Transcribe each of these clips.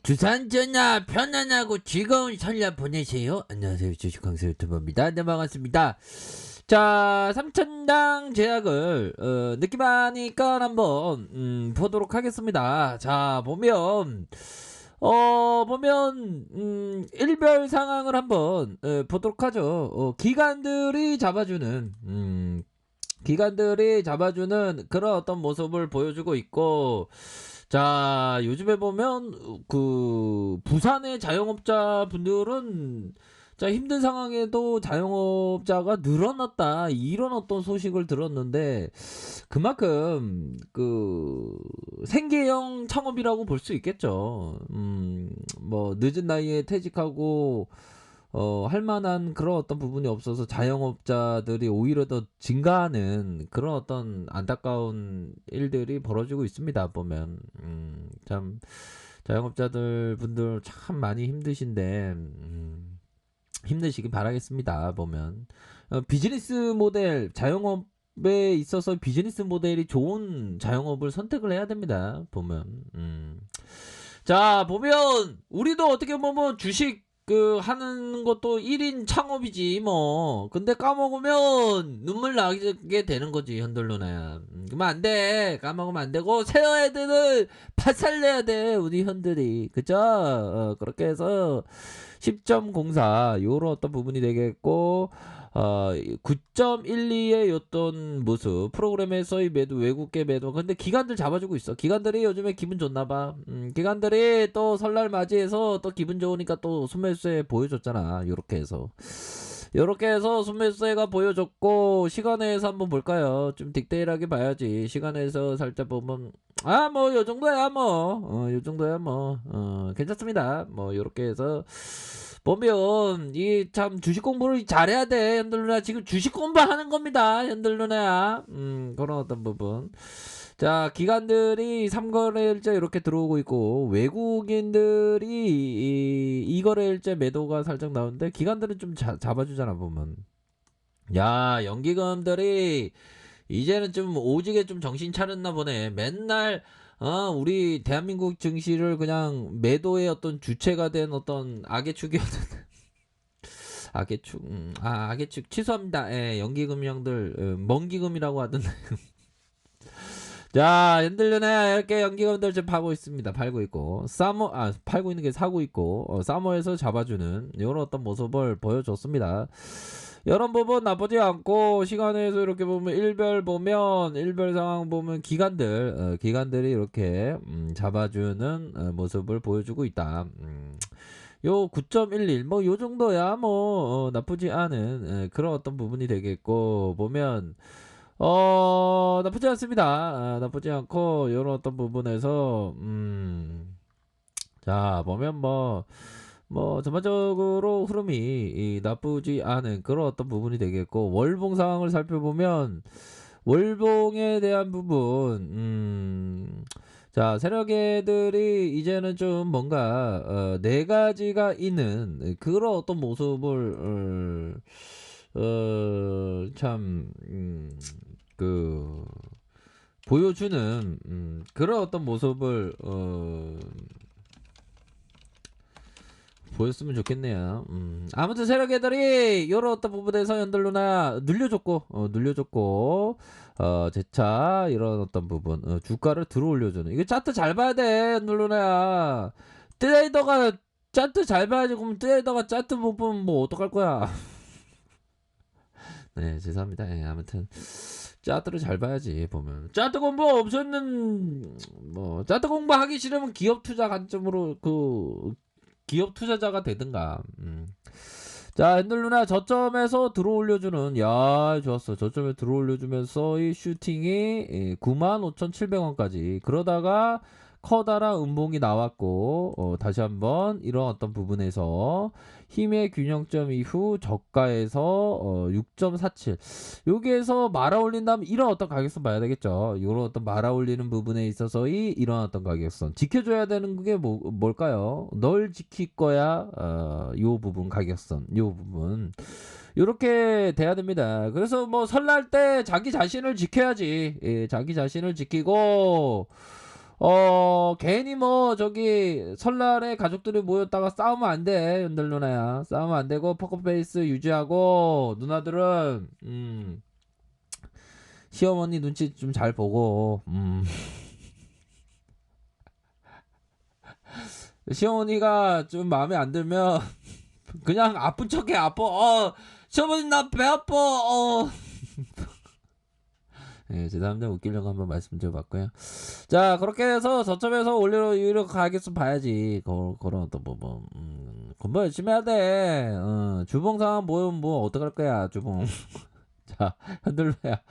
두산 전야 편안하고 즐거운 설날 보내세요. 안녕하세요. 주식강사 유튜버입니다. 네, 반갑습니다. 자, 3천당 제약을 느낌 하니까 한번 보도록 하겠습니다. 자, 일별 상황을 한번 보도록 하죠. 기관들이 잡아주는 그런 어떤 모습을 보여주고 있고, 자, 요즘에 보면 부산의 자영업자 분들은 자, 힘든 상황에도 자영업자가 늘어났다, 이런 어떤 소식을 들었는데, 그만큼 생계형 창업이라고 볼 수 있겠죠. 뭐 늦은 나이에 퇴직하고 할 만한 그런 어떤 부분이 없어서 자영업자들이 오히려 더 증가하는 그런 어떤 안타까운 일들이 벌어지고 있습니다. 보면 참 자영업자들 분들 참 많이 힘드신데 힘내시길 바라겠습니다. 보면 비즈니스 모델, 자영업에 있어서 비즈니스 모델이 좋은 자영업을 선택을 해야 됩니다. 보면 자, 보면 우리도 어떻게 보면 주식 하는 것도 1인 창업이지 뭐. 근데 까먹으면 눈물 나게 되는 거지, 현들로나야. 그러면 안 돼. 까먹으면 안 되고 새어야 되는 파살내야 돼, 우리 현들이. 그죠? 그렇게 해서 10.04 요런 어떤 부분이 되겠고, 9.12의 어떤 모습, 프로그램에서의 매도, 외국계 매도. 근데 기관들 잡아주고 있어. 기관들이 요즘에 기분 좋나봐. 기관들이 또 설날 맞이해서 또 기분 좋으니까 또 순매수세 보여줬잖아. 요렇게 해서 순매수세가 보여줬고, 시간에서 한번 볼까요? 좀 딕테일하게 봐야지. 시간에서 살짝 보면 뭐 요 정도야 요 정도야 괜찮습니다. 뭐 요렇게 해서 보면 이 참 주식 공부를 잘해야 돼, 현들 누나. 지금 주식 공부하는 겁니다, 현들 누나야. 그런 어떤 부분. 자, 기관들이 3거래일째 이렇게 들어오고 있고, 외국인들이 2거래일째 매도가 살짝 나오는데, 기관들은 좀 잡아주잖아 보면. 야, 연기금들이 이제는 좀 오지게 좀 정신 차렸나 보네. 맨날 우리 대한민국 증시를 그냥 매도의 어떤 주체가 된 어떤 악의 축이었는데 악의 축 취소합니다. 예, 연기금형들 먼기금이라고 하던데. 자, 흔들려네. 이렇게 연기금들 지금 팔고 있고, 팔고 있는 게 사고 있고, 사모에서 잡아주는 이런 어떤 모습을 보여줬습니다. 이런 부분 나쁘지 않고, 시간에서 이렇게 보면 일별 상황 보면 기관들이 이렇게 잡아주는 모습을 보여주고 있다. 요 9.11 뭐 요 정도야 뭐 나쁘지 않은 그런 어떤 부분이 되겠고, 보면 나쁘지 않습니다. 나쁘지 않고, 요런 어떤 부분에서 자, 보면 전반적으로 흐름이 나쁘지 않은 그런 어떤 부분이 되겠고, 월봉 상황을 살펴보면 월봉에 대한 부분, 자, 세력애들이 이제는 좀 뭔가 네 가지가 있는 그런 어떤 모습을 참 보여주는 그런 어떤 모습을 보였으면 좋겠네요. 아무튼 세력애들이 요런 어떤 부분에서 연들루나 눌려줬고, 재차 이런 어떤 부분, 주가를 들어 올려주는. 이거 차트 잘 봐야 돼, 연들루나야. 트레이더가 차트 잘 봐야지. 그럼 트레이더가 차트 못 보면 뭐 어떡할 거야. 네, 죄송합니다. 예, 아무튼 차트를 잘 봐야지. 보면 차트 공부 없었는 차트 공부하기 싫으면 기업 투자 관점으로 기업 투자자가 되든가. 자, 핸들 누나 저점에서 들어 올려주는, 야, 좋았어. 저점에 들어 올려주면서 이 슈팅이 95,700원까지. 그러다가 커다란 음봉이 나왔고, 다시 한번 이런 어떤 부분에서 힘의 균형점 이후 저가에서 6.47. 여기에서 말아 올린 다음 이런 어떤 가격선 봐야 되겠죠. 이런 어떤 말아 올리는 부분에 있어서의 이런 어떤 가격선 지켜줘야 되는 게 뭘까요? 널 지킬 거야. 요 부분 가격선, 요 부분 요렇게 돼야 됩니다. 그래서 설날 때 자기 자신을 지켜야지. 예, 자기 자신을 지키고 괜히 뭐 저기 설날에 가족들이 모였다가 싸우면 안 돼. 현들 누나야. 싸우면 안 되고 포커페이스 유지하고 누나들은 시어머니 눈치 좀 잘 보고 시어머니가 좀 마음에 안 들면 그냥 아픈 척해. 아파. 시어머니 나 배 아파. 예, 죄송합니다. 웃기려고 한번 말씀드려봤고요. 자, 그렇게 해서 저점에서 올리로 가겠으면 봐야지. 그런 어떤 뭐, 공부 열심히 해야 돼. 주봉 상황 뭐 어떡할 거야, 주봉. 자, 현들로야.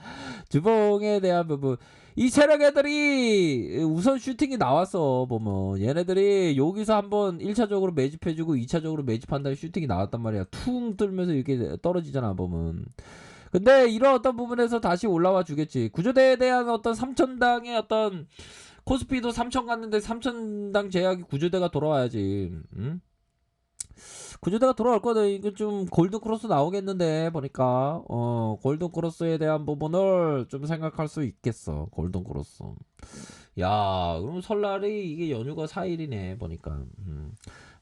주봉에 대한 부분. 이 체력 애들이 우선 슈팅이 나왔어, 보면. 얘네들이 여기서 한번 1차적으로 매집해주고 2차적으로 매집한 다음에 슈팅이 나왔단 말이야. 퉁 뚫면서 이렇게 떨어지잖아, 보면. 근데 이런 어떤 부분에서 다시 올라와 주겠지. 구조대에 대한 어떤 3천당의 어떤 코스피도 3천 갔는데 3천당 제약이 구조대가 돌아와야지. 응? 구조대가 돌아올 거다. 이거 좀 골든 크로스 나오겠는데 보니까 골든 크로스에 대한 부분을 좀 생각할 수 있겠어. 골든 크로스. 야, 그럼 설날이 이게 연휴가 4일이네 보니까.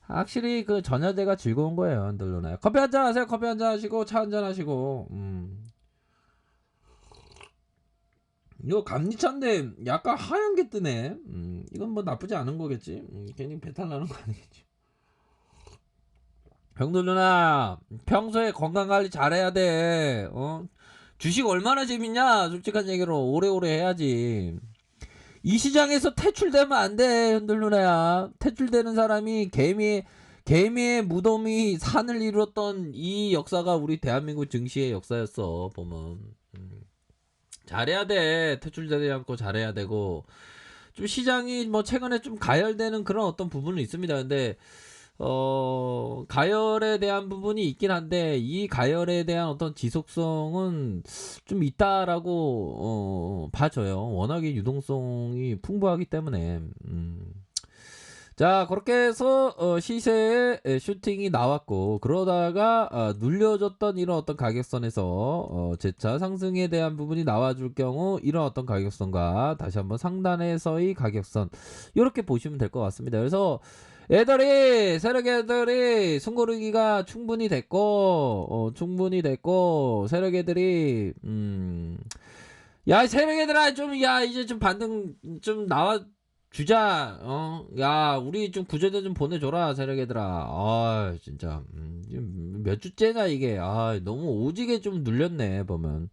확실히 그 전야제가 즐거운 거예요, 안들로나요. 커피 한잔 하세요. 커피 한잔 하시고 차 한잔 하시고. 이거 감리차인데 약간 하얀 게 뜨네. 이건 뭐 나쁘지 않은 거겠지. 괜히 배탈 나는 거 아니겠지. 병들 누나, 평소에 건강 관리 잘해야 돼. 주식 얼마나 재밌냐? 솔직한 얘기로 오래오래 해야지. 이 시장에서 퇴출되면 안 돼, 현들 누나야. 퇴출되는 사람이 개미의 무덤이 산을 이뤘던 이 역사가 우리 대한민국 증시의 역사였어, 보면. 잘해야 돼. 퇴출되지 않고 잘해야 되고. 좀 시장이 뭐 최근에 좀 가열되는 그런 어떤 부분은 있습니다. 근데, 가열에 대한 부분이 있긴 한데, 이 가열에 대한 어떤 지속성은 좀 있다라고, 봐줘요. 워낙에 유동성이 풍부하기 때문에. 자, 그렇게 해서 시세에 슈팅이 나왔고, 그러다가 눌려졌던 이런 어떤 가격선에서 재차 상승에 대한 부분이 나와줄 경우 이런 어떤 가격선과 다시 한번 상단에서의 가격선, 이렇게 보시면 될 것 같습니다. 그래서 세력 애들이 숨고르기가 충분히 됐고 세력 애들이 야, 세력 애들아 야, 이제 좀 반등 좀 나와 주자. 야, 우리 좀 구조대 좀 보내줘라, 세력 애들아. 진짜 몇 주째냐 이게. 너무 오지게 좀 눌렸네, 보면.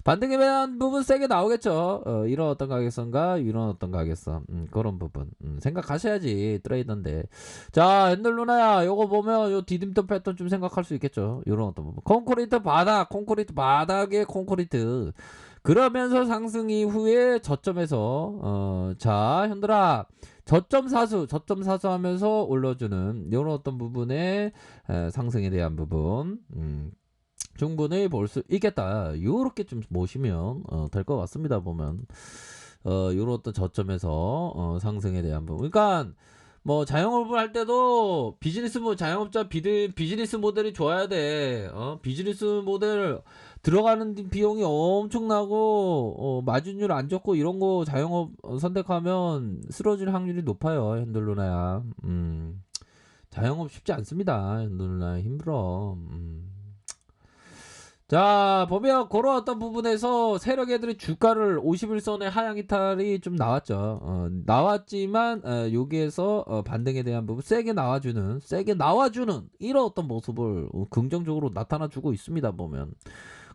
반등에 대한 부분 세게 나오겠죠. 이런 어떤 가격선과 이런 어떤 가격선, 그런 부분 생각하셔야지, 트레이더인데. 자, 핸들 누나야, 요거 보면 요 디딤돌 패턴 좀 생각할 수 있겠죠. 이런 어떤 부분. 콘크리트 바닥에 콘크리트. 그러면서 상승 이후에 저점에서 자, 현들아, 저점 사수 하면서 올려주는 이런 어떤 부분의 상승에 대한 부분 충분히 볼 수 있겠다. 요렇게 좀 보시면 될 것 같습니다. 보면 요런 어떤 저점에서 상승에 대한 부분. 그러니까 뭐 자영업을 할 때도 자영업자 비즈니스 모델이 좋아야 돼. 비즈니스 모델 들어가는 비용이 엄청나고 마진율 안 좋고 이런 거 자영업 선택하면 쓰러질 확률이 높아요, 핸들루나야. 자영업 쉽지 않습니다, 핸들루나야. 힘들어. 자, 보면 그런 어떤 부분에서 세력 애들이 주가를 51선의 하향 이탈이 좀 나왔죠. 나왔지만 여기에서 반등에 대한 부분 세게 나와주는 이런 어떤 모습을 긍정적으로 나타나주고 있습니다, 보면.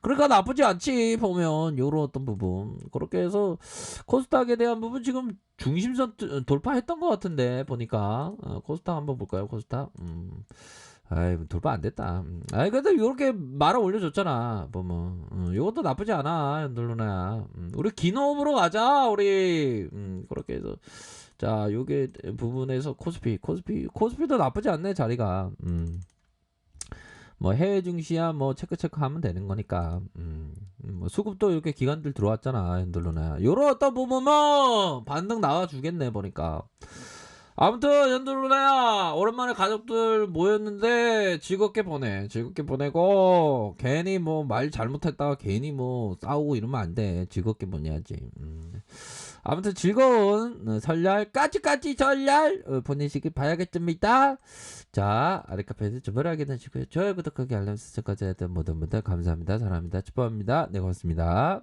그러니까 나쁘지 않지, 보면. 요런 어떤 부분 그렇게 해서 코스닥에 대한 부분 지금 중심선 돌파했던 것 같은데 보니까. 코스닥 한번 볼까요? 코스닥. 돌파 안 됐다. 근데 요렇게 말아 올려줬잖아, 보면. 요것도 나쁘지 않아, 누르나야. 우리 기놈으로 가자, 우리. 그렇게 해서. 자, 요게 부분에서 코스피도 나쁘지 않네, 자리가. 뭐 해외 증시야 뭐 체크 하면 되는 거니까. 뭐 수급도 이렇게 기관들 들어왔잖아, 핸들로나. 요런 어떤 부분 뭐 반등 나와 주겠네, 보니까. 아무튼 연두루나야 오랜만에 가족들 모였는데 즐겁게 보내. 즐겁게 보내고 괜히 뭐 말 잘못했다가 괜히 뭐 싸우고 이러면 안 돼. 즐겁게 보내야지. 아무튼 즐거운 설날 까치까치 설날 보내시길 바라겠습니다. 자, 아래카페에서 주말하게 되시고요. 좋아요 구독하기 알람 설정까지 했던 모든 분들 감사합니다. 사랑합니다. 축복합니다. 네, 고맙습니다.